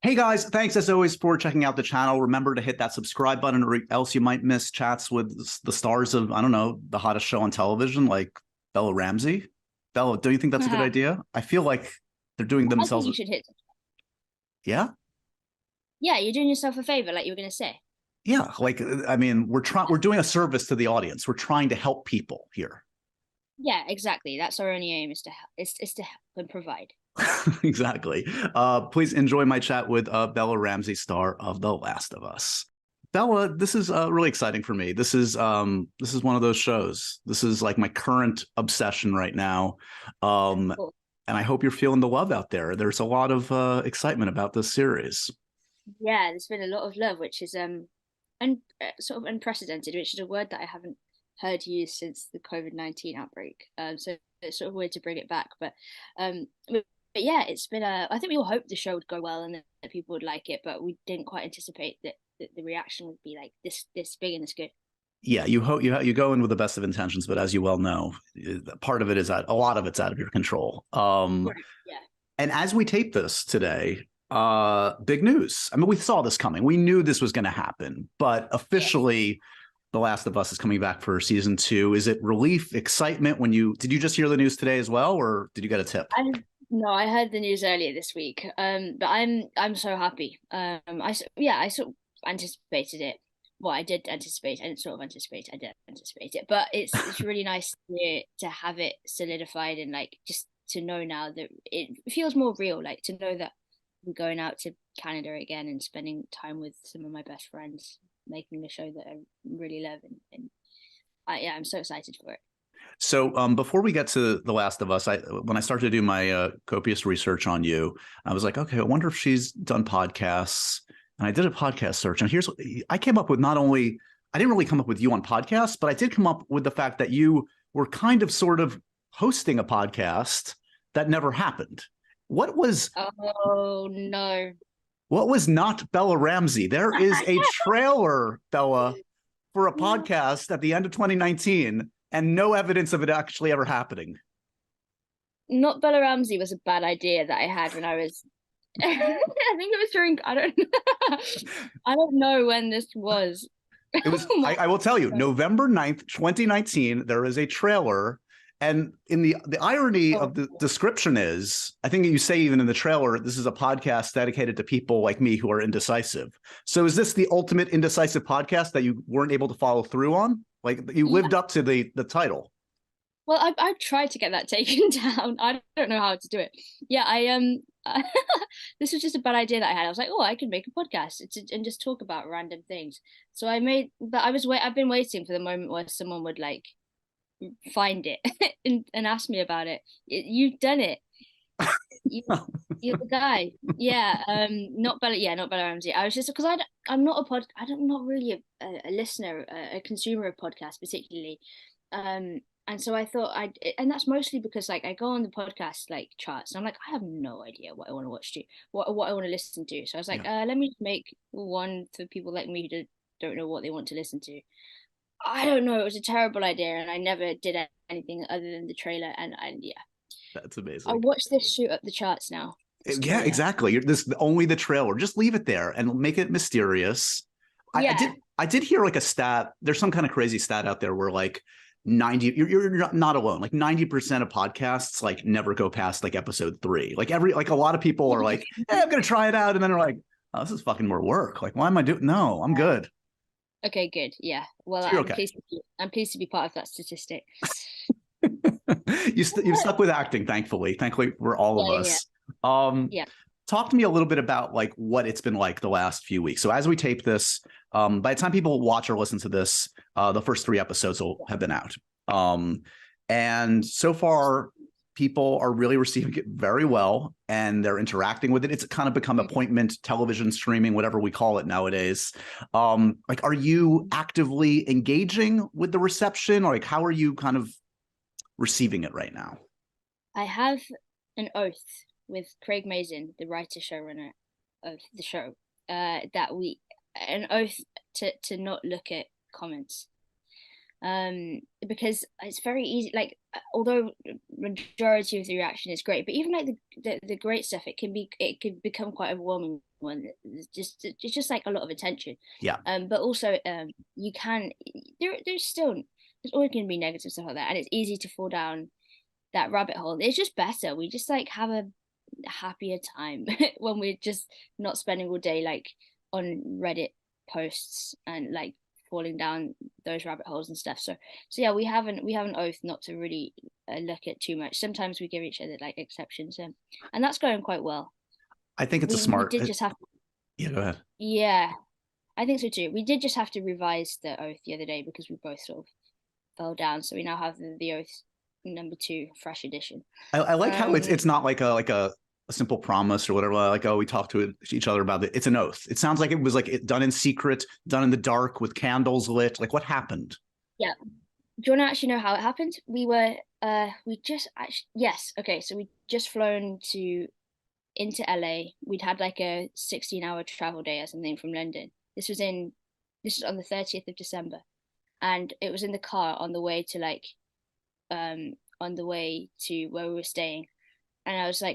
Hey guys, thanks as always for checking out the channel. Remember to hit that subscribe button or else you might miss chats with the stars of, I don't know, the hottest show on television, like Bella Ramsey. Bella, do you think that's a good I idea? I feel like they're doing think themselves. you should hit. Yeah? Yeah, you're doing yourself a favor, like you were gonna say. Yeah. Like, I mean, we're doing a service to the audience. We're trying to help people here. Yeah, exactly. That's our only aim is to help. Is to help and provide. Exactly. Please enjoy my chat with Bella Ramsey, star of The Last of Us. Bella, this is really exciting for me. This is one of those shows. This is like my current obsession right now. Um, Cool. and I hope you're feeling the love out there. There's a lot of excitement about this series. Yeah, there's been a lot of love, which is sort of unprecedented, which is a word that I haven't heard used since the COVID-19 outbreak. So it's sort of weird to bring it back, but yeah, it's been a. I think we all hoped the show would go well and that people would like it, but we didn't quite anticipate that the reaction would be like this big and this good. Yeah, you hope you go in with the best of intentions, but as you well know, part of it is that a lot of it's out of your control. Right. Yeah. And as we tape this today, big news. I mean, we saw this coming. We knew this was going to happen, but Yeah. officially, The Last of Us is coming back for season 2. Is it relief, excitement? Did you just hear the news today as well, or did you get a tip? I No, I heard the news earlier this week. But I'm so happy. I sort of anticipated it. Well, I did anticipate. I didn't sort of anticipate. I did anticipate it. But it's really nice to have it solidified and like just to know now that it feels more real. Like to know that I'm going out to Canada again and spending time with some of my best friends, making the show that I really love, yeah, I'm so excited for it. So before we get to The Last of Us, when I started to do my copious research on you, I was like, okay, I wonder if she's done podcasts. And I did a podcast search, and here's what I came up with. Not only I didn't really come up with you on podcasts, but I did come up with the fact that you were kind of sort of hosting a podcast that never happened. What was Oh no. what was not Bella Ramsey? There is a trailer, Bella, for a podcast at the end of 2019, and no evidence of it actually ever happening. Not Bella Ramsey was a bad idea that I had when I was I think it was during I don't know when this was. It was, I will tell you, November 9th, 2019, there is a trailer. And in the irony Oh, of the description is, I think you say even in the trailer, this is a podcast dedicated to people like me who are indecisive. So is this the ultimate indecisive podcast that you weren't able to follow through on? Like you yeah. lived up to the title. Well, I tried to get that taken down. I don't know how to do it. Yeah, this was just a bad idea that I had. I was like, oh, I can make a podcast and just talk about random things. So I made, but I've been waiting for the moment where someone would like find it and ask me about it. You've done it. You, you're the guy. Yeah. Not Bella. Yeah, not Bella Ramsey. I was just because I'm not I'm not really a listener, a consumer of podcasts particularly. And so I thought and that's mostly because like I go on the podcast like charts and I'm like I have no idea what I want to watch to, what I want to listen to. So I was like, Yeah. let me just make one for people like me who don't know what they want to listen to. I don't know. It was a terrible idea, and I never did anything other than the trailer. And yeah, That's I amazing. watched this shoot up the charts now. This Yeah, trailer. exactly. This only the trailer. Just leave it there and make it mysterious. I did Yeah. I did hear like a stat. There's some kind of crazy stat out there where like 90 you're not alone. Like 90% of podcasts like never go past like episode 3. Like a lot of people are like, hey, I'm gonna try it out, and then they're like, oh, this is fucking more work. Like, why am I doing? No, I'm good. Okay, good. Yeah. Well, So you're okay. I'm pleased to be part of that statistic. You've stuck with acting, thankfully for all of Yeah, yeah, us. um yeah. Talk to me a little bit about like what it's been like the last few weeks. So as we tape this, by the time people watch or listen to this, the first 3 episodes will have been out. And so far, people are really receiving it very well, and they're interacting with it. It's kind of become appointment television streaming, whatever we call it nowadays. Like, are you actively engaging with the reception, or like how are you kind of receiving it right now? I have an oath with Craig Mazin, the writer showrunner of the show, that we an oath to not look at comments, because it's very easy. Like, although majority of the reaction is great, but even like the great stuff, it can become quite overwhelming one. It's just like a lot of attention. Yeah. But also you can there's always going to be negative stuff like that, and it's easy to fall down that rabbit hole. It's just better. We just like have a happier time when we're just not spending all day like on Reddit posts and like falling down those rabbit holes and stuff. So yeah, we have an oath not to really look at too much. Sometimes we give each other like exceptions, and that's going quite well. I think it's a We smart. did just have to, Yeah, go ahead. yeah, I think so too. We did just have to revise the oath the other day because we both sort of fell down. So we now have the oath number 2, fresh edition. I like how Um, it's not like a simple promise or whatever. Like, oh, we talked to each other about it. It's an oath. It sounds like it was like done in secret, done in the dark with candles lit. Like, what happened? yeah. Do you want to actually know how it happened? We just actually, yes, okay. So we just flown into LA. We'd had like a 16-hour travel day or something from London. This was on the 30th of December, and it was in the car on the way to where we were staying, and I was uh,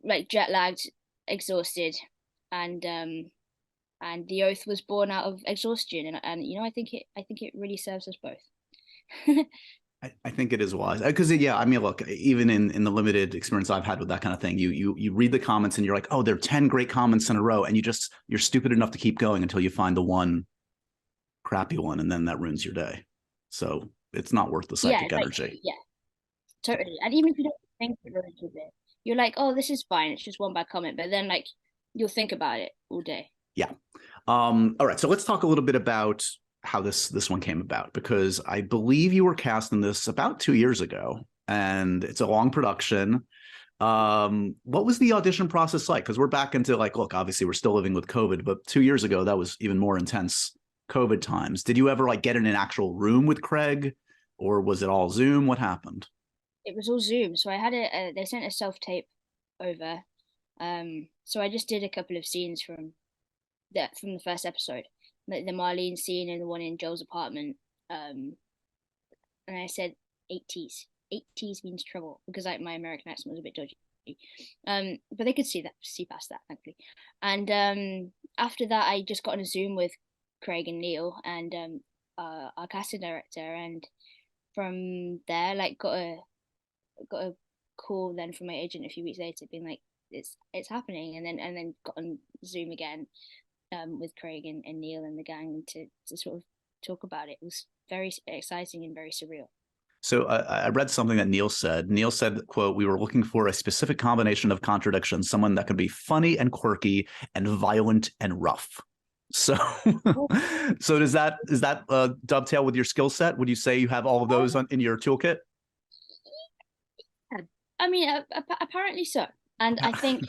like jet lagged, exhausted, and the oath was born out of exhaustion, and I think it really serves us both. I think it is wise because yeah, I mean, look, even in the limited experience I've had with that kind of thing, you read the comments and you're like, oh, there are 10 great comments in a row, and you're stupid enough to keep going until you find the one crappy one, and then that ruins your day. So it's not worth the Yeah, psychic energy. yeah, totally. And even if you don't think it ruins your day, you're like, oh, this is fine. It's just one bad comment, but then like you'll think about it all day. Yeah. All right. So let's talk a little bit about how this one came about, because I believe you were cast in this about 2 years ago, and it's a long production. What was the audition process like? Because we're back into like, look, obviously we're still living with COVID, but 2 years ago that was even more intense COVID times. Did you ever like get in an actual room with Craig, or was it all Zoom? What happened? It was all Zoom, so I had they sent a self tape over. So I just did a couple of scenes from the first episode, like the Marlene scene and the one in Joel's apartment. And I said 80s. 80s means trouble because like my American accent was a bit dodgy. But they could see past that, thankfully. And after that, I just got on a Zoom with Craig and Neil and our casting director, and from there, like got a call then from my agent a few weeks later, being like, it's happening, and then got on Zoom again with Craig and Neil and the gang to sort of talk about it. It was very exciting and very surreal. So I read something that Neil said. Neil said, quote, "We were looking for a specific combination of contradictions, someone that could be funny and quirky and violent and rough." So, so does that dovetail with your skill set? Would you say you have all of those in your toolkit? I mean, apparently so. And I think,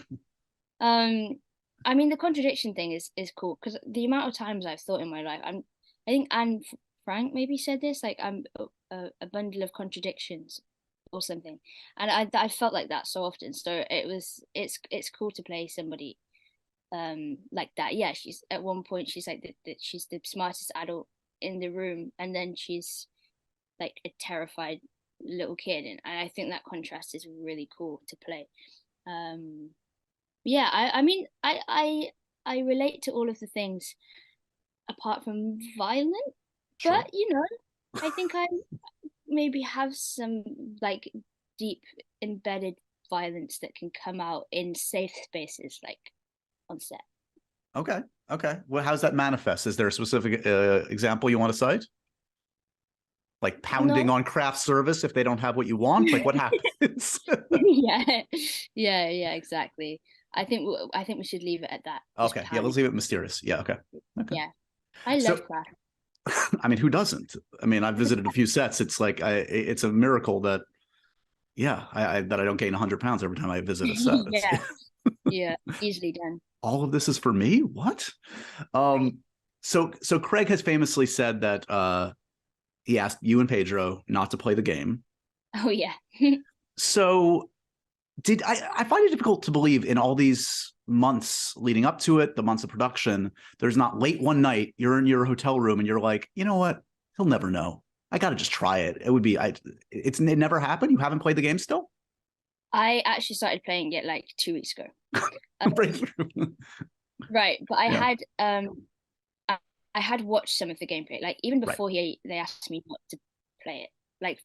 I mean, the contradiction thing is cool because the amount of times I've thought in my life, I think Anne Frank maybe said this, like I'm a bundle of contradictions or something, and I felt like that so often. So it's cool to play somebody like that. Yeah, she's at one point she's like that she's the smartest adult in the room, and then she's like a terrified little kid, and I think that contrast is really cool to play. Um, yeah, I mean, I relate to all of the things apart from violent, Sure. but I think I maybe have some like deep embedded violence that can come out in safe spaces, like on set. Okay. Okay. Well, how's that manifest? Is there a specific example you want to cite? Like pounding No. on craft service if they don't have what you want? Like what happens? Yeah, yeah, exactly. I think we should leave it at that. Just Okay. Yeah, let's pounding. leave it mysterious. Yeah. Okay. Okay. Yeah, I So, love craft. I mean, who doesn't? I mean, I've visited a few sets. It's like it's a miracle that, yeah, that I don't gain 100 pounds every time I visit a set. It's, Yeah, yeah, easily done. all of this is for me. What? Right. Um, so Craig has famously said that he asked you and Pedro not to play the game. Oh yeah. So I find it difficult to believe in all these months leading up to it, the months of production, there's not late one night, you're in your hotel room and you're like, you know what? He'll never know. I got to just try it. It would be, it never happened. You haven't played the game still? I actually started playing it like 2 weeks ago. Um, Breakthrough. right, but I Yeah, had I, I had watched some of the gameplay, like even right. before they asked me not to play it. Like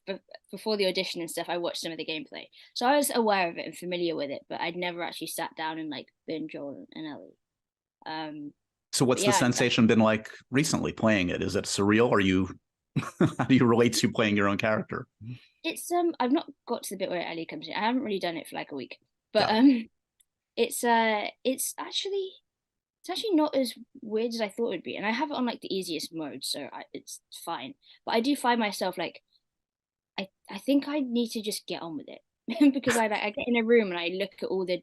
before the audition and stuff, I watched some of the gameplay, so I was aware of it and familiar with it, but I'd never actually sat down and like been Joel and Ellie. So But what's the yeah, sensation been like recently playing it? Is it surreal? Are you how do you relate to playing your own character? it's I've not got to the bit where Ellie comes in. I haven't really done it for like a week, but Got it. it's actually not as weird as I thought it would be, and I have it on like the easiest mode, so it's fine. But I do find myself like I think I need to just get on with it because I get in a room and I look at all the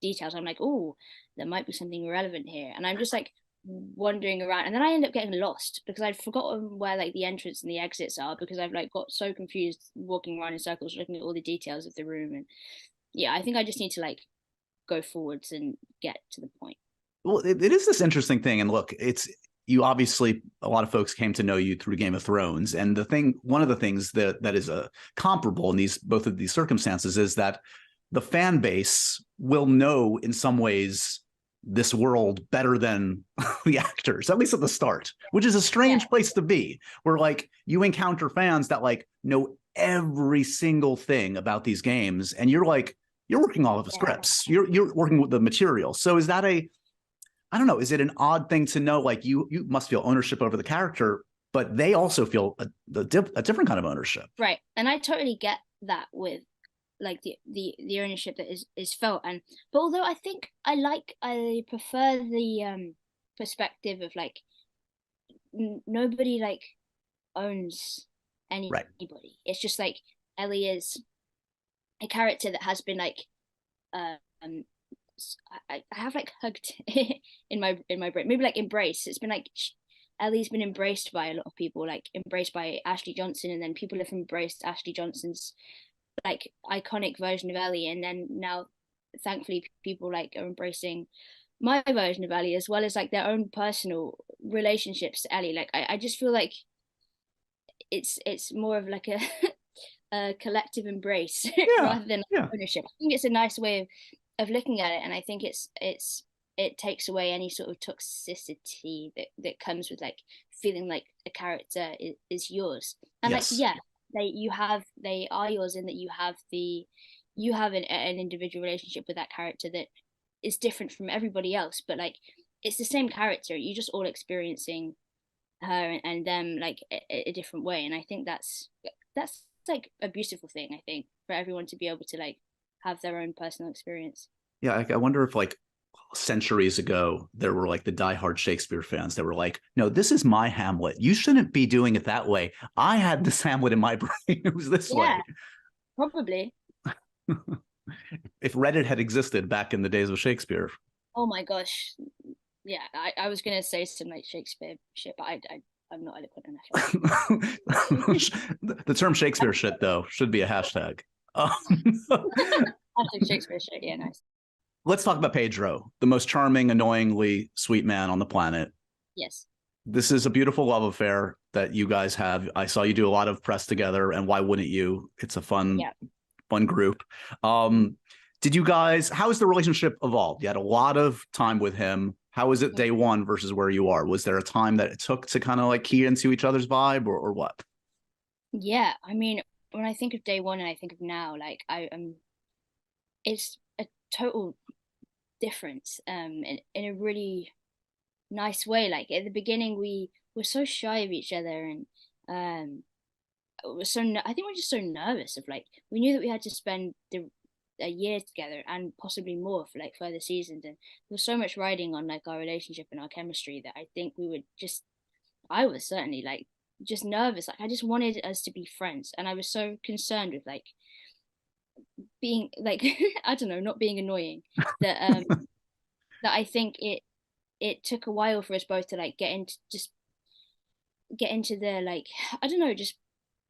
details. I'm like, oh, there might be something relevant here, and I'm just like wandering around, and then I end up getting lost because I'd forgotten where like the entrance and the exits are because I've like got so confused walking around in circles looking at all the details of the room. And yeah, I think I just need to like go forwards and get to the point. Well, it is this interesting thing, and look, it's you obviously a lot of folks came to know you through Game of Thrones, and one of the things that is a comparable in these both of these circumstances is that the fan base will know in some ways this world better than the actors, at least at the start, which is a Yeah, strange place to be, where like you encounter fans that like know every single thing about these games, and you're working all of the yeah. scripts, you're working with the material. So is that a I don't know. Is it an odd thing to know? Like you must feel ownership over the character, but they also feel a different kind of ownership. Right. And I totally get that with like the ownership that is felt. And but although I think I prefer the perspective of like nobody like owns Right. anybody. It's just like Ellie is a character that has been like um I have like hugged in my brain, maybe like embraced. It's been like Ellie's been embraced by a lot of people, like embraced by Ashley Johnson, and then people have embraced Ashley Johnson's like iconic version of Ellie, and then now thankfully people like are embracing my version of Ellie as well as like their own personal relationships to Ellie. Like I just feel like it's more of like a collective embrace Yeah. rather than Yeah. ownership. I think it's a nice way of looking at it, and I think it takes away any sort of toxicity that comes with like feeling like a character is yours. And like Yes. yeah, they are yours in that you have an individual relationship with that character that is different from everybody else, but like it's the same character. You're just all experiencing her and them like a different way, and I think that's like a beautiful thing. I think for everyone to be able to like have their own personal experience. Yeah. I wonder if like centuries ago there were like the diehard Shakespeare fans that were like, no, this is my Hamlet. You shouldn't be doing it that way. I had this Hamlet in my brain. It was this Yeah, way. probably. If Reddit had existed back in the days of Shakespeare. Oh my gosh. Yeah, I was gonna say some like Shakespeare shit, but I'm not eloquent enough The term Shakespeare shit, though, should be a hashtag. Um, yet. I think Shakespeare shit. Yeah, nice. let's talk about Pedro, the most charming, annoyingly sweet man on the planet. Yes. This is a beautiful love affair that you guys have. I saw you do a lot of press together, and why wouldn't you? It's a Yeah. fun group. Um, did you guys? How has the relationship evolved? You had a lot of time with him. How is it day one versus where you are? Was there a time that it took to kind of like key into each other's vibe, or what? Yeah, I mean, when I think of day one and I think of now, like I it's a total difference in a really nice way. Like at the beginning, we were so shy of each other, and um, I think we're just so nervous of like we knew that we had to spend a year together and possibly more for like further seasons, and there was so much riding on like our relationship and our chemistry that I think we would just I was certainly like just nervous. Like I just wanted us to be friends, and I was so concerned with like being like I don't know, not being annoying that that I think it took a while for us both to like get into the like I don't know, just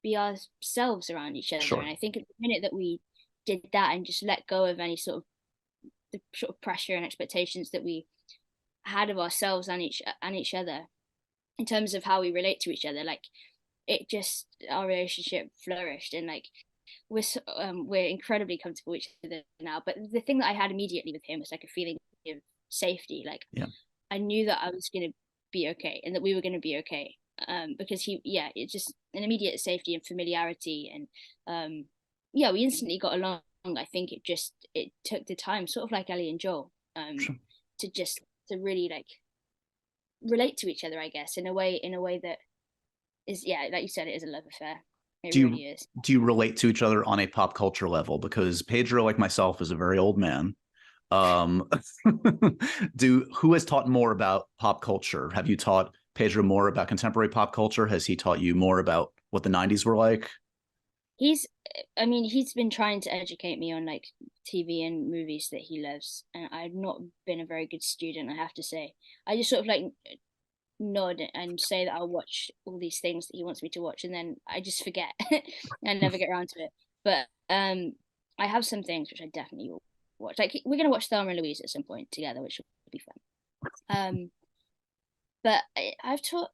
be ourselves around each other. And Sure. I think at the minute that we did that and just let go of any sort of the sort of pressure and expectations that we had of ourselves and each other in terms of how we relate to each other, like it just our relationship flourished. And like we're incredibly comfortable with each other now. But the thing that I had immediately with him was like a feeling of safety. Like Yeah. I knew that I was going to be okay and that we were going to be okay. Because it's just an immediate safety and familiarity, and we instantly got along. I think it took the time, sort of like Ellie and Joel, Sure. to really like relate to each other, I guess, in a way that is, like you said, it is a love affair. It Do really you is. do you relate to each other on a pop culture level? Because Pedro, like myself, is a very old man. Um, who has taught more about pop culture? Have you taught Pedro more about contemporary pop culture? Has he taught you more about what the 90s were like? He's, I mean, he's been trying to educate me on like TV and movies that he loves, and I've not been a very good student, I have to say. I just sort of like nod and say that I'll watch all these things that he wants me to watch, and then I just forget and never get around to it. But I have some things which I definitely will watch. Like we're gonna watch Thelma and Louise at some point together, which will be fun. But I've taught.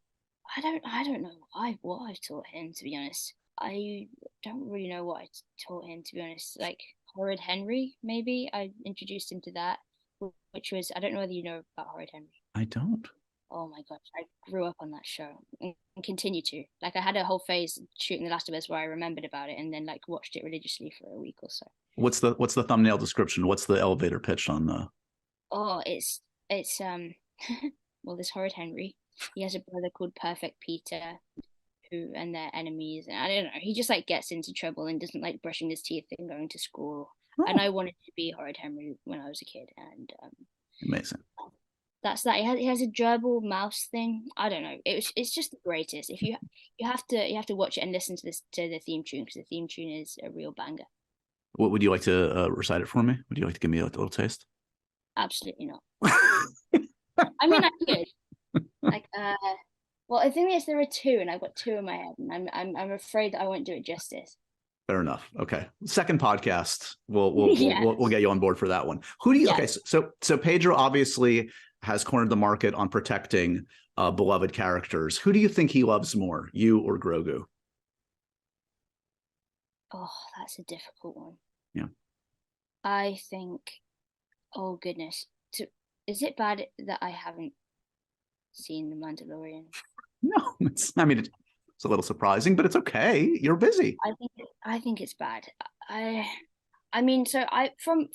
I don't know what I've taught him, to be honest. I don't really know what I taught him, to be honest. Like Horrid Henry, maybe I introduced him to that, which was, I don't know whether you know about Horrid Henry. I don't. Oh my gosh, I grew up on that show and continue to. Like I had a whole phase shooting The Last of Us where I remembered about it and then like watched it religiously for a week or so. What's the thumbnail description? What's the elevator pitch on the? Oh, it's well, this Horrid Henry. He has a brother called Perfect Peter, who and they're enemies. And I don't know. He just like gets into trouble and doesn't like brushing his teeth and going to school. And Oh, I wanted to be Horrid Henry when I was a kid, and amazing. that's that. He has a gerbil mouse thing. I don't know. It's just the greatest. If you have to watch it and listen to the theme tune, because the theme tune is a real banger. What would you like to recite it for me? Would you like to give me a little taste? Absolutely not. I mean, I could. Like, well, the thing is, there are two, and I've got two in my head, and I'm afraid that I won't do it justice. Fair enough. Okay. Second podcast. We'll Yeah, we'll get you on board for that one. Who do you? yeah. Okay. So Pedro obviously has cornered the market on protecting beloved characters. Who do you think he loves more, you or Grogu? Oh, that's a difficult one. Yeah. I think. Oh goodness. Is it bad that I haven't seen The Mandalorian? No, I mean it's a little surprising, but it's okay. You're busy. I think it's bad. I I mean, so I from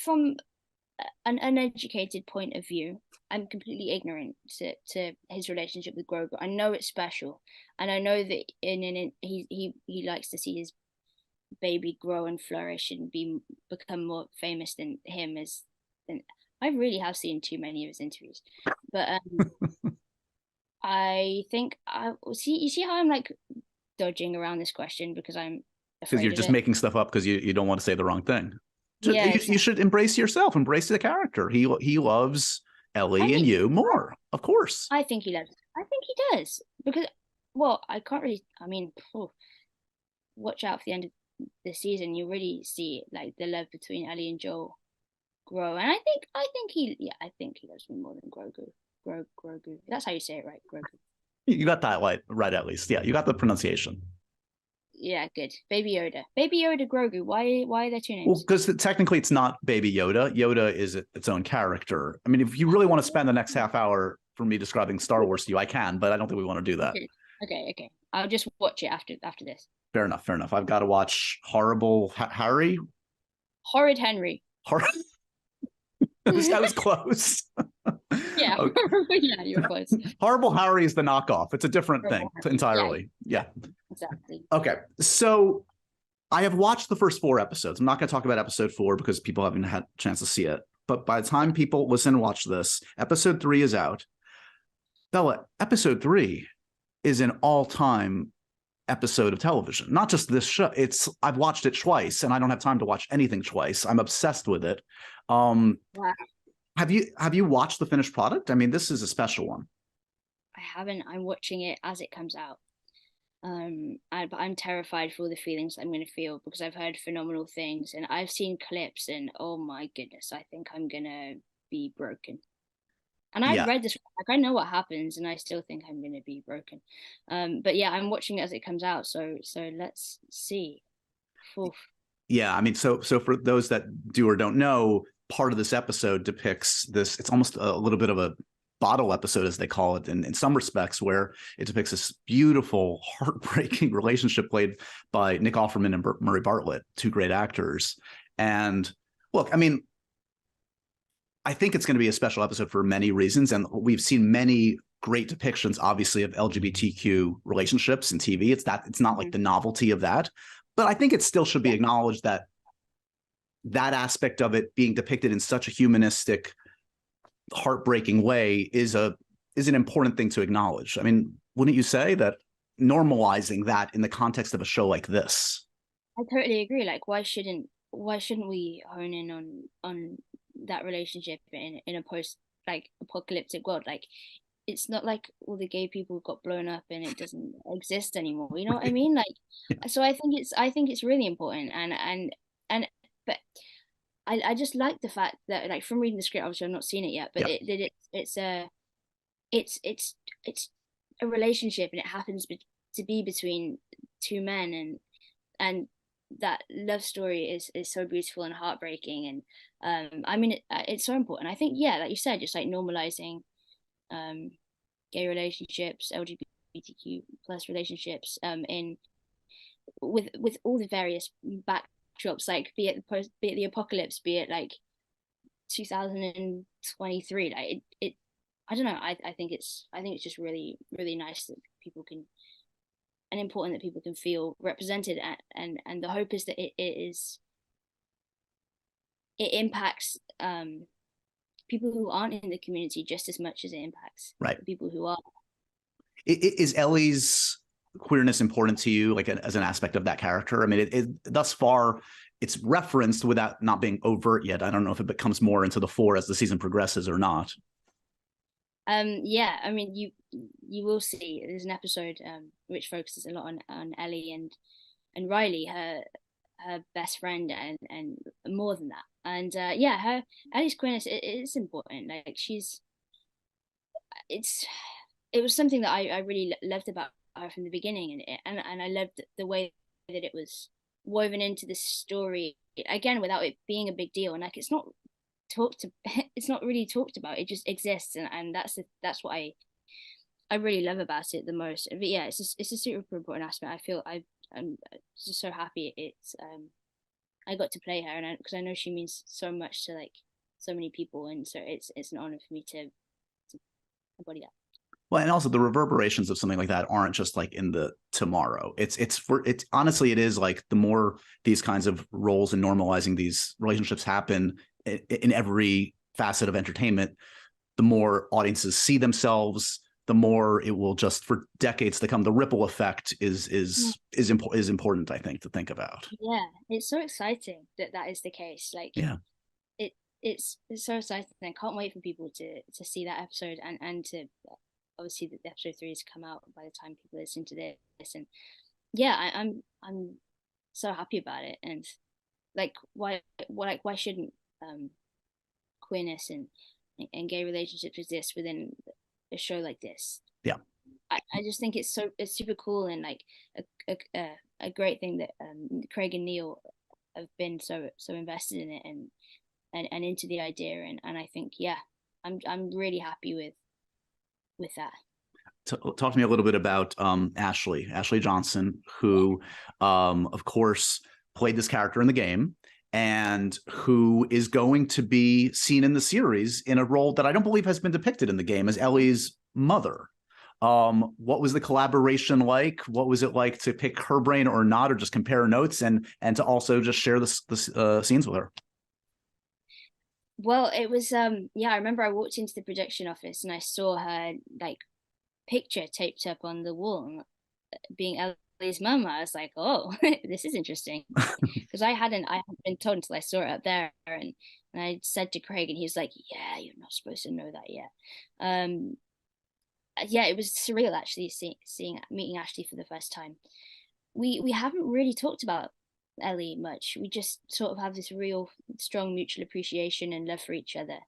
an uneducated point of view, I'm completely ignorant to his relationship with Grogu. I know it's special, and I know that he likes to see his baby grow and flourish and become more famous than him as. Than, I really have seen too many of his interviews, but I think I see. You see how I'm like dodging around this question because I'm Because you're afraid of just it. making stuff up because you don't want to say the wrong thing. Yeah, You exactly. should embrace yourself, embrace the character. He loves I Ellie and mean, you more, of course. I think he does. I think he does because, well, I can't really. I mean, watch out for the end of the season. You really see like the love between Ellie and Joel grow, and I think he loves me more than Grogu. Grogu. That's how you say it, right? Grogu. You got that right at least. Yeah, you got the pronunciation. Yeah, good. Baby Yoda. Baby Yoda, Grogu. Why are there two Well, names? because technically it's not Baby Yoda. Yoda is its own character. I mean, if you really want to spend the next half hour for me describing Star Wars to you, I can, but I don't think we want to do that. Okay, okay. I'll just watch it after this. Fair enough. Fair enough. I've got to watch Horrible Harry. Horrid Henry. Hor- that was close. Yeah, Okay. yeah, you're close. Horrible Harry is the knockoff. It's a different thing Horrible Henry. entirely. Yeah, Yeah. exactly. Okay. So I have watched the first 4 episodes. I'm not going to talk about episode 4 because people haven't had a chance to see it. But by the time people listen and watch this, episode 3 is out. Bella, episode 3 is an all-time episode of television. Not just this show. I've watched it twice, and I don't have time to watch anything twice. I'm obsessed with it. Wow. Have you watched the finished product? I mean, this is a special one. I haven't. I'm watching it as it comes out. But I'm terrified for all the feelings I'm going to feel because I've heard phenomenal things and I've seen clips and oh my goodness, I think I'm gonna be broken. And I've Yeah. read this, like I know what happens, and I still think I'm gonna be broken. But yeah, I'm watching it as it comes out, so let's see. Oof. Yeah, I mean, so for those that do or don't know, part of this episode depicts this. It's almost a little bit of a bottle episode, as they call it, in some respects, where it depicts this beautiful, heartbreaking relationship played by Nick Offerman and Murray Bartlett, two great actors. And look, I mean, I think it's going to be a special episode for many reasons, and we've seen many great depictions, obviously, of LGBTQ relationships in TV. It's not like the novelty of that. But I think it still should be acknowledged that that aspect of it being depicted in such a humanistic, heartbreaking way is an important thing to acknowledge. I mean, wouldn't you say that normalizing that in the context of a show like this? I totally agree. Like, why shouldn't we hone in on that relationship in a post like apocalyptic world? Like, it's not like all the gay people got blown up and it doesn't exist anymore. You know what I mean? Like, so I think it's really important. And but I just like the fact that, like, from reading the script, obviously I've not seen it yet, but it's a relationship, and it happens to be between two men, and that love story is so beautiful and heartbreaking. And I mean, it's so important. I think, yeah, like you said, just like normalizing gay relationships, LGBTQ plus relationships, in with all the various backdrops, like be it the apocalypse, be it like 2023. Like it I don't know. I think it's just really really nice that people can, and important that people can feel represented, and the hope is that it impacts people who aren't in the community just as much as it impacts people who are. Is Ellie's queerness important to you, like as an aspect of that character? I mean, thus far it's referenced without not being overt yet. I don't know if it becomes more into the fore as the season progresses or not. Yeah, I mean, you will see there's an episode which focuses a lot on Ellie and Riley, her best friend, and more than that. And yeah, her Ellie's queerness, it is important. Like, it was something that I really loved about her from the beginning, and I loved the way that it was woven into the story, again, without it being a big deal. And like, it's not really talked about. It just exists, and that's what I really love about it the most. But yeah, it's a super important aspect. I feel I'm just so happy it's I got to play her, and because I know she means so much to, like, so many people, and so it's an honor for me to embody that. Well, and also the reverberations of something like that aren't just like in the tomorrow. It's honestly, it is like the more these kinds of roles and normalizing these relationships happen in every facet of entertainment, the more audiences see themselves, the more it will just, for decades to come, the ripple effect is important, I think, to think about. Yeah, it's so exciting that is the case. Like, Yeah. It's so exciting. I can't wait for people to see that episode, and to obviously the episode 3 has come out by the time people listen to this. And yeah, I'm so happy about it. And like, why shouldn't queerness and gay relationships exist within a show like this? Yeah. I just think it's super cool, and like a great thing that Craig and Neil have been so invested in it, and into the idea, and I think, yeah, I'm really happy with that. Talk to me a little bit about Ashley Johnson, who of course played this character in the game, and who is going to be seen in the series in a role that I don't believe has been depicted in the game, as Ellie's mother. What was the collaboration like? What was it like to pick her brain or not, or just compare notes, and to also just share the scenes with her? Well, it was yeah, I remember I walked into the production office and I saw her, like, picture taped up on the wall being Ellie's mum. I was like, oh, this is interesting, because I hadn't been told until I saw it up there, and I said to Craig, and he's like, yeah, you're not supposed to know that yet. Yeah, it was surreal, actually, meeting Ashley for the first time. We haven't really talked about Ellie much. We just sort of have this real strong mutual appreciation and love for each other.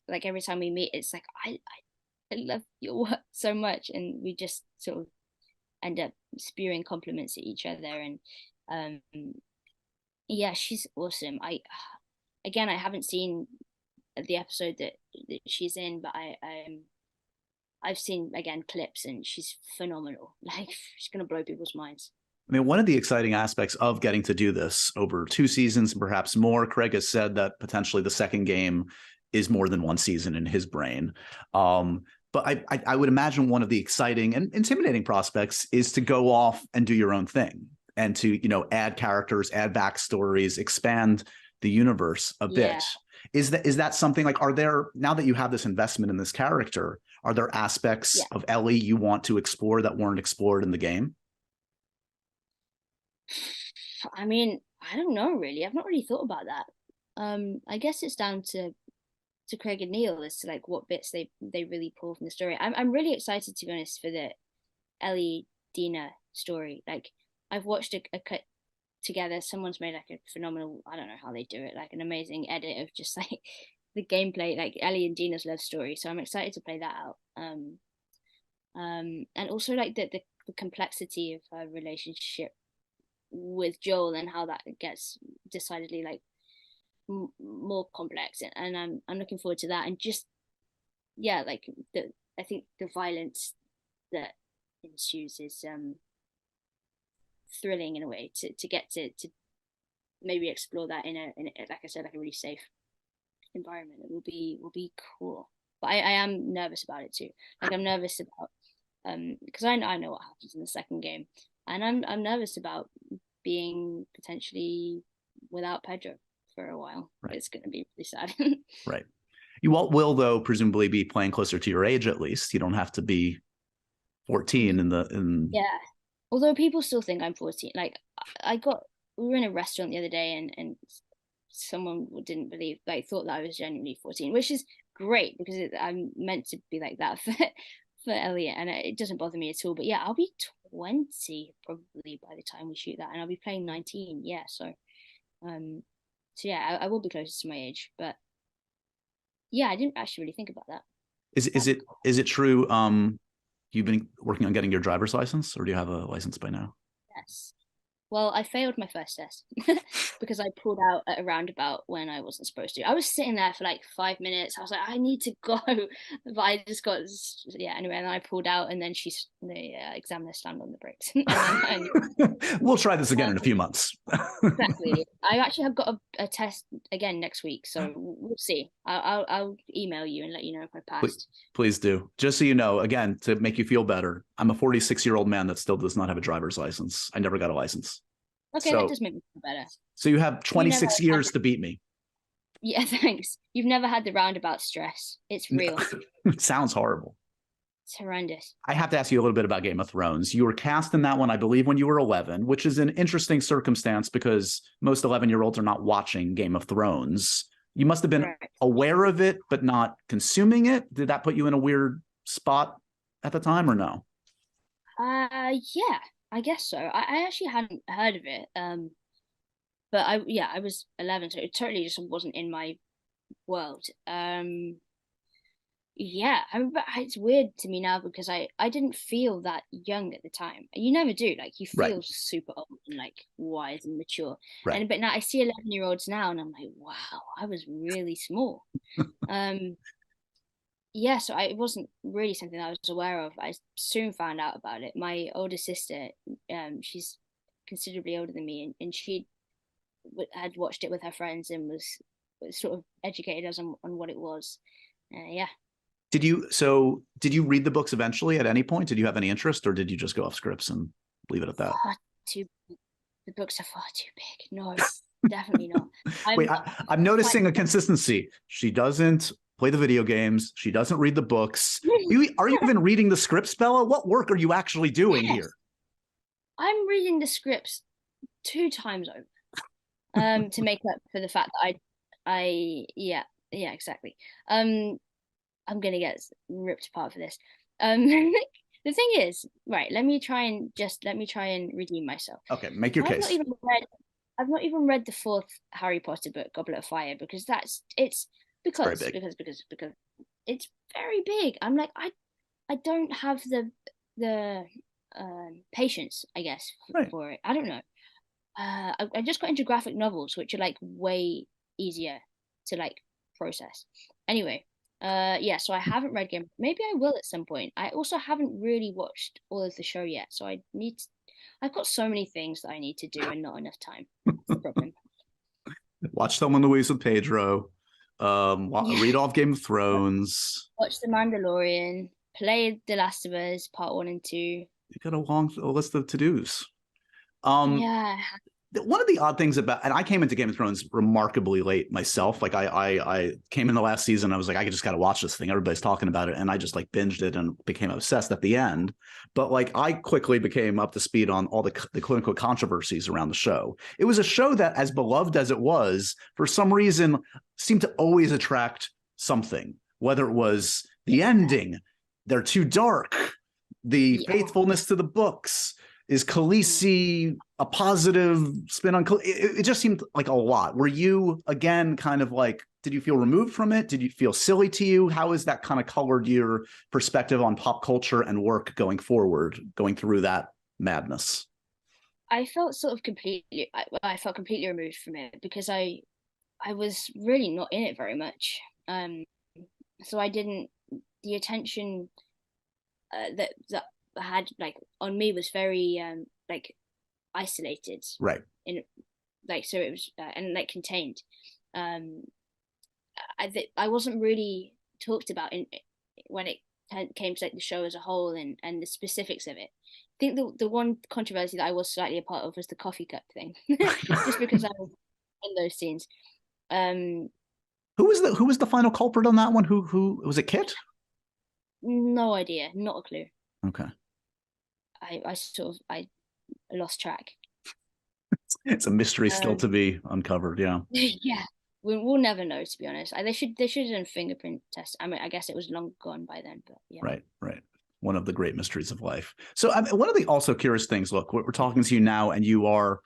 Like, every time we meet, it's like, I love your work so much, and we just sort of end up spewing compliments at each other. And Yeah, she's awesome. I haven't seen the episode that she's in, but I've seen again clips, and she's phenomenal. Like she's gonna blow people's minds. I mean, one of the exciting aspects of getting to do this over 2 seasons and perhaps more, Craig has said that potentially the second game is more than one season in his brain. But I would imagine one of the exciting and intimidating prospects is to go off and do your own thing and to, add characters, add backstories, expand the universe a Yeah. bit. Is that something like, are there, now that you have this investment in this character, are there aspects Yeah. of Ellie you want to explore that weren't explored in the game? I mean, I don't know really. I've not really thought about that. I guess it's down to Craig and Neil as to like what bits they really pull from the story. I'm really excited, to be honest, for the Ellie Dina story. Like I've watched a cut together. Someone's made like a phenomenal, I don't know how they do it, like an amazing edit of just like the gameplay, like Ellie and Dina's love story. So I'm excited to play that out. And also like the complexity of her relationship with Joel and how that gets decidedly like more complex, and I'm looking forward to that. And just yeah, like I think the violence that ensues is thrilling in a way to get to maybe explore that in a, like I said, like a really safe environment. It will be cool. But I am nervous about it too. Like I'm nervous about because I know what happens in the second game, and I'm nervous about being potentially without Pedro for a while. Right. It's going to be really sad. Right. You all will, though, presumably be playing closer to your age at least. You don't have to be 14 in. Yeah. Although people still think I'm 14. Like I got we were in a restaurant the other day, and someone didn't believe, like thought that I was genuinely 14, which is great because I'm meant to be like that for Elliot, and it doesn't bother me at all. But yeah, I'll be 20 probably by the time we shoot that, and I'll be playing 19. Yeah, um so yeah, I will be closer to my age. But yeah, I didn't actually really think about that. Is it true? You've been working on getting your driver's license, or do you have a license by now? Yes. Well, I failed my first test because I pulled out at a roundabout when I wasn't supposed to. I was sitting there for like 5 minutes. I was like, I need to go, but I just got yeah. Anyway, and then I pulled out, and then the examiner slammed on the brakes. And then We'll try this again in a few months. exactly. I actually have got a test again next week, so we'll see. I'll email you and let you know if I passed. Please do. Just so you know, again, to make you feel better, I'm a 46-year-old man that still does not have a driver's license. I never got a license. Okay, that does make me feel better. So you have You never 26 years to beat me. Yeah, thanks. You've never had the roundabout stress. It's real. It sounds horrible. It's horrendous. I have to ask you a little bit about Game of Thrones. You were cast in that one, I believe, when you were 11, which is an interesting circumstance because most 11-year-olds are not watching Game of Thrones. You must have been aware of it, but not consuming it. Did that put you in a weird spot at the time or no? Yeah, I guess so. I actually hadn't heard of it. But I was 11, so it totally just wasn't in my world. Yeah, it's weird to me now because I didn't feel that young at the time. You never do. Like you Right. feel super old and like wise and mature. Right. And but now I see 11-year-olds now, and I'm like, wow, I was really small. Um, yeah, so it wasn't really something I was aware of. I soon found out about it. My older sister, she's considerably older than me, and she had watched it with her friends and was sort of educated us on what it was. Yeah. Did you read the books eventually at any point? Did you have any interest, or did you just go off scripts and leave it at that? The books are far too big. No, definitely not. Wait, I'm noticing a consistency. She doesn't play the video games. She doesn't read the books. Are you even reading the scripts, Bella? What work are you actually doing here? I'm reading the scripts 2 times over to make up for the fact that yeah, exactly. I'm gonna get ripped apart for this. The thing is, right, let me try and redeem myself. Okay, make your case. I've not even read the 4th Harry Potter book, Goblet of Fire, because it's because it's very big. I'm like, I don't have the patience, I guess, for it. I don't know. I just got into graphic novels, which are like way easier to like process. Anyway, yeah, so I haven't read Game. Maybe I will at some point. I also haven't really watched all of the show yet, so I need to, I've got so many things that I need to do and not enough time. That's the problem. Watch Thelma and Louise with Pedro. Yeah, Read off Game of Thrones. watch The Mandalorian, play The Last of Us Part 1 and 2. You got a long list of to-dos. Um, Yeah, one of the odd things about, and I came into Game of Thrones remarkably late myself. Like I came in the last season. I was like, I just got to watch this thing. Everybody's talking about it, and I just like binged it and became obsessed at the end. But like I quickly became up to speed on all the quote unquote controversies around the show. It was a show that, as beloved as it was, for some reason seemed to always attract something. Whether it was the ending, they're too dark, the yeah. faithfulness to the books. Is Khaleesi a positive spin on it just seemed like a lot. Were you again kind of like, did you feel removed from it? Did you feel silly to you? How has that kind of colored your perspective on pop culture and work going forward, going through that madness? I felt sort of completely, I felt completely removed from it because I was really not in it very much. So I didn't, the attention that had like on me was very like isolated Right. in like, so it was and like contained. um I wasn't really talked about in when it came to like the show as a whole and the specifics of it. I think the one controversy that I was slightly a part of was the coffee cup thing, just because I was in those scenes. um Who was the final culprit on that one? Who was it? Kit? no idea, not a clue. Okay. I sort of I lost track. It's a mystery still to um be uncovered. Yeah. yeah, we'll never know, to be honest. They should have done fingerprint tests. I mean, I guess it was long gone by then, but yeah. Right. Right. One of the great mysteries of life. So one of the also curious things, look, we're talking to you now and you are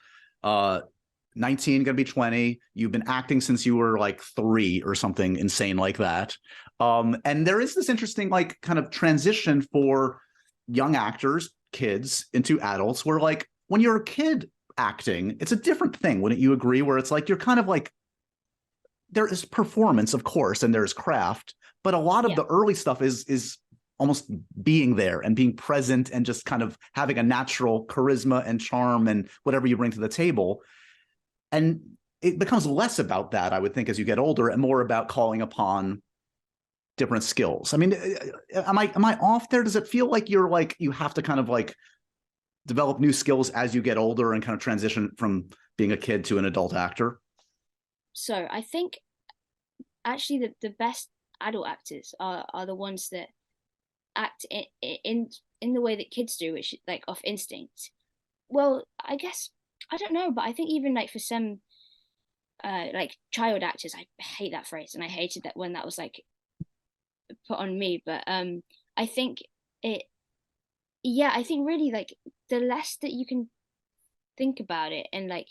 19, going to be 20. You've been acting since you were like 3 or something insane like that. And there is this interesting like kind of transition for young actors, kids into adults where like when you're a kid acting, it's a different thing. Wouldn't you agree? Where it's like, you're kind of like, there is performance, of course, and there's craft, but a lot of Yeah. the early stuff is almost being there and being present and just kind of having a natural charisma and charm and whatever you bring to the table. And it becomes less about that, I would think, as you get older, and more about calling upon different skills. I mean, am I off there? Does it feel like you're like you have to kind of like develop new skills as you get older and kind of transition from being a kid to an adult actor? So I think actually the best adult actors are the ones that act in the way that kids do, which like off instinct. Well, I guess I don't know, but I think even like for some like child actors, I hate that phrase, and I hated that when that was like put on me. But I think it, yeah, I think really like the less that you can think about it and like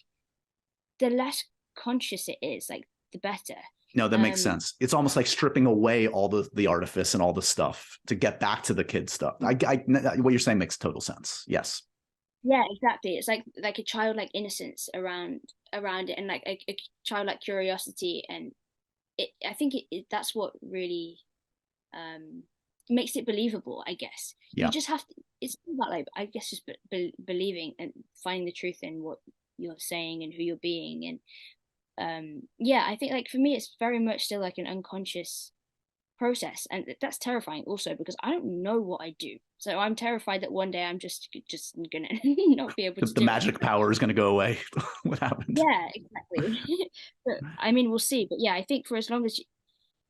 the less conscious it is, like the better. No, that makes Um, sense. It's almost like stripping away all the artifice and all the stuff to get back to the kid stuff. What you're saying makes total sense. Yes. yeah, exactly. It's like a childlike innocence around it, and like a childlike curiosity, and I think that's what really um makes it believable, I guess. You Yeah. just have to, it's about like, I guess, just believing and finding the truth in what you're saying and who you're being. And yeah, I think like for me it's very much still like an unconscious process, and that's terrifying also because I don't know what I do, so I'm terrified that one day I'm just gonna not be able to The do it. magic power is going to go away. What happened? Yeah, exactly. But I mean, we'll see. But yeah, I think for as long as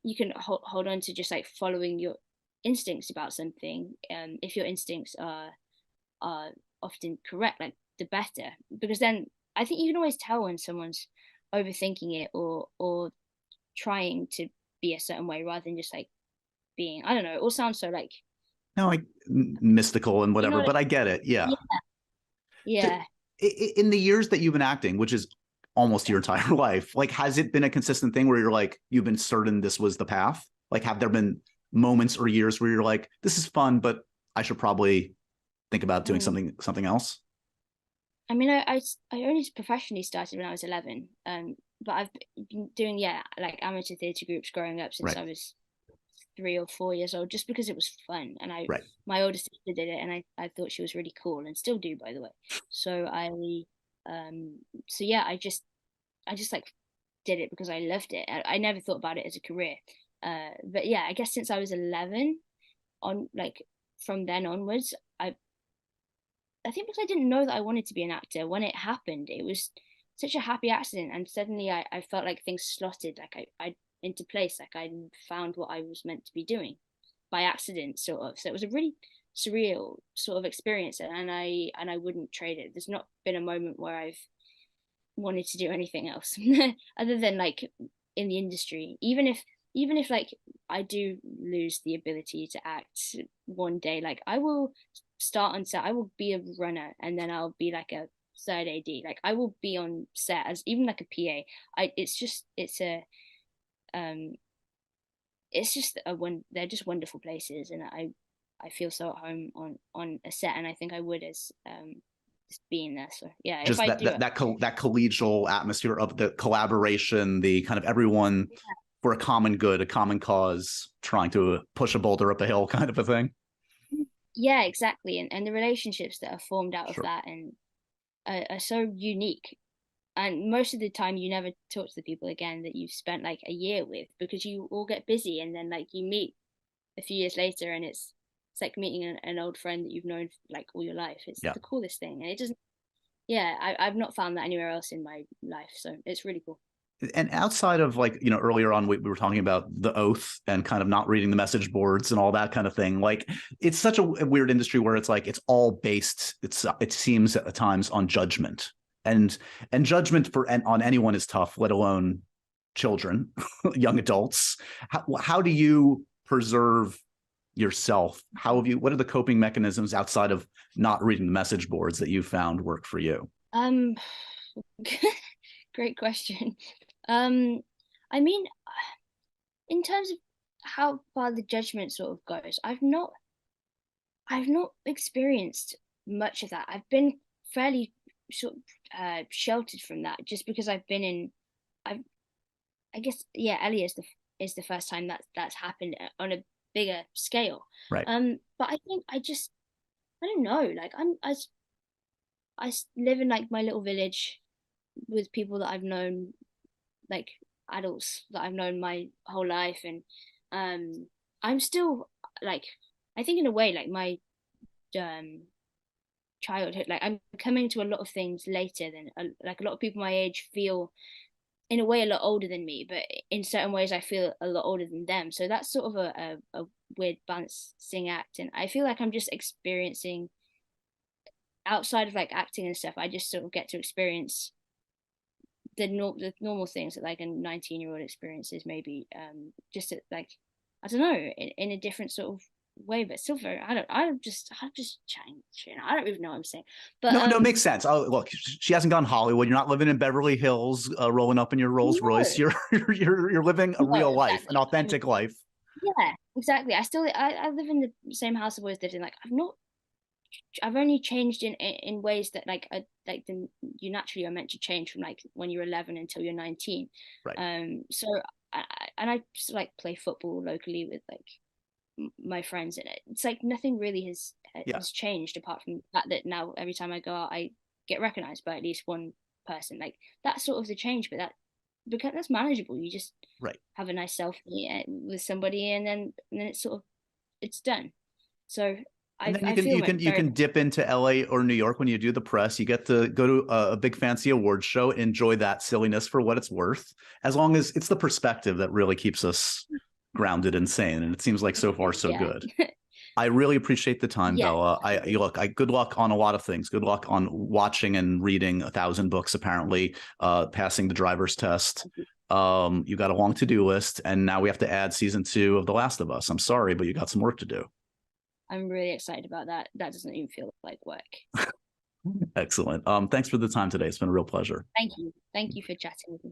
you can hold on to just like following your instincts about something, if your instincts are often correct, like the better, because then I think you can always tell when someone's overthinking it or trying to be a certain way rather than just like being, I don't know, it all sounds so like, No, like mystical and you know whatever, what but I get it. Yeah. yeah, yeah. In the years that you've been acting, which is almost your entire life, like, has it been a consistent thing where you're like, you've been certain this was the path? Like, have there been moments or years where you're like, this is fun, but I should probably think about doing Mm. something else? I mean, I only professionally started when I was 11. But I've been doing, yeah, like amateur theatre groups growing up since Right. I was 3 or 4 years old, just because it was fun. And Right. my older sister did it, and I thought she was really cool, and still do, by the way. So um, so yeah, I just like did it because I loved it. I never thought about it as a career. But yeah, I guess since I was 11, on like from then onwards, I think because I didn't know that I wanted to be an actor, when it happened, it was such a happy accident, and suddenly I felt like things slotted, like I into place, like I found what I was meant to be doing by accident, sort of. So it was a really surreal sort of experience, and I wouldn't trade it. There's not been a moment where I've wanted to do anything else other than like in the industry. Even if like I do lose the ability to act one day, like I will start on set, I will be a runner, and then I'll be like a third AD. Like I will be on set as even like a PA. It's just um it's just a one they're just wonderful places, and I feel so at home on a set, and I think I would as just being there. So yeah, if Just I that do that it, that collegial atmosphere of the collaboration, the kind of everyone for a common good, a common cause, trying to push a boulder up a hill kind of a thing. yeah, exactly, and the relationships that are formed out of Sure. that and are so unique. And most of the time you never talk to the people again that you've spent like a year with, because you all get busy, and then like you meet a few years later, and it's like meeting an old friend that you've known like all your life. It's Yeah. the coolest thing, and it doesn't, yeah, I've not found that anywhere else in my life, so it's really cool. And outside of like, earlier on we were talking about the oath and kind of not reading the message boards and all that kind of thing. Like it's such a weird industry where it's like it's all based, it seems at times, on judgment. And judgment on anyone is tough, let alone children, young adults. How do you preserve yourself? What are the coping mechanisms outside of not reading the message boards that you found work for you? um Great question. um I mean, in terms of how far the judgment sort of goes, I've not experienced much of that. I've been fairly sort of sheltered from that, just because I've been in. I guess, yeah, Ellie is the first time that's happened on a bigger scale. Right. But I think I don't know. Like live in like my little village with people that I've known, like adults that I've known my whole life, and um, I'm still like, I think in a way like my um childhood, like I'm coming to a lot of things later than like a lot of people my age feel in a way a lot older than me, but in certain ways I feel a lot older than them. So that's sort of a weird balancing act, and I feel like I'm just experiencing, outside of like acting and stuff, I just sort of get to experience the normal things that like a 19-year-old experiences, maybe just like I don't know, in a different sort of way, but still very, I'm just changing. I don't even know what I'm saying, but No, no, it makes sense. Oh, look, she hasn't gone Hollywood. You're not living in Beverly Hills, rolling up in your Rolls Royce. no, You're living a no, real life, an exactly. authentic life. Yeah, exactly. I live in the same house I've always lived in. Like I've only changed in ways that like you naturally are meant to change from like when you're 11 until you're 19. Right. So and I just like play football locally with like my friends, and it's like nothing really Yeah. has changed, apart from the fact that now every time I go out I get recognized by at least one person. Like that's sort of the change, but because that's manageable. You just Right. have a nice selfie with somebody, and then it's sort of it's done. So And then you I can feel you can you very can dip into LA or New York when you do the press. You get to go to a big fancy awards show, enjoy that silliness for what it's worth, as long as it's the perspective that really keeps us grounded and sane. And it seems like so far so yeah. good. I really appreciate the time, Yeah, Bella. definitely. I good luck on a lot of things. Good luck on watching and reading 1,000 books, apparently, passing the driver's test. You got a long to-do list, and now we have to add season 2 of The Last of Us. I'm sorry, but you got some work to do. I'm really excited about that. That doesn't even feel like work. Excellent. Thanks for the time today. It's been a real pleasure. Thank you. Thank you for chatting with me.